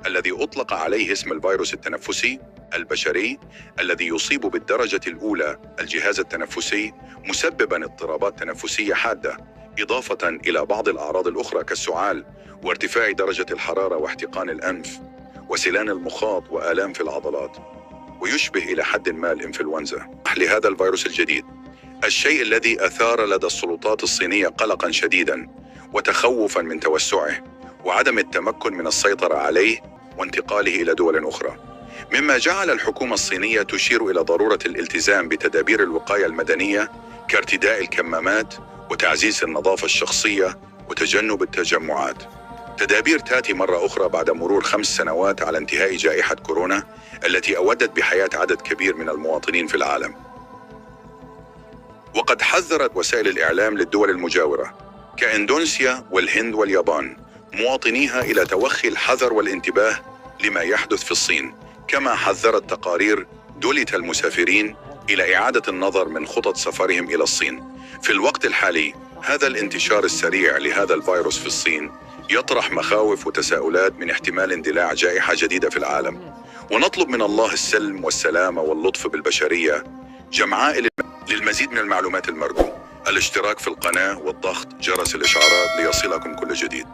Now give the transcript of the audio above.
الذي أطلق عليه اسم الفيروس التنفسي البشري، الذي يصيب بالدرجة الأولى الجهاز التنفسي، مسبباً اضطرابات تنفسية حادة، إضافة إلى بعض الأعراض الأخرى كالسعال وارتفاع درجة الحرارة واحتقان الأنف وسيلان المخاط وآلام في العضلات، ويشبه إلى حد ما الإنفلونزا. لهذا الفيروس الجديد، الشيء الذي أثار لدى السلطات الصينية قلقاً شديداً وتخوفاً من توسعه وعدم التمكن من السيطرة عليه وانتقاله إلى دول أخرى، مما جعل الحكومة الصينية تشير إلى ضرورة الالتزام بتدابير الوقاية المدنية كارتداء الكمامات وتعزيز النظافة الشخصية وتجنب التجمعات. تدابير تأتي مرة أخرى بعد مرور 5 سنوات على انتهاء جائحة كورونا التي أودت بحياة عدد كبير من المواطنين في العالم. وقد حذرت وسائل الإعلام للدول المجاورة كإندونيسيا والهند واليابان مواطنيها إلى توخي الحذر والانتباه لما يحدث في الصين، كما حذرت تقارير دولة المسافرين إلى إعادة النظر من خطط سفرهم إلى الصين. في الوقت الحالي، هذا الانتشار السريع لهذا الفيروس في الصين يطرح مخاوف وتساؤلات من احتمال اندلاع جائحة جديدة في العالم، ونطلب من الله السلم والسلامة واللطف بالبشرية جمعاء. للمزيد من المعلومات المرجو الاشتراك في القناة والضغط جرس الإشعارات ليصلكم كل جديد.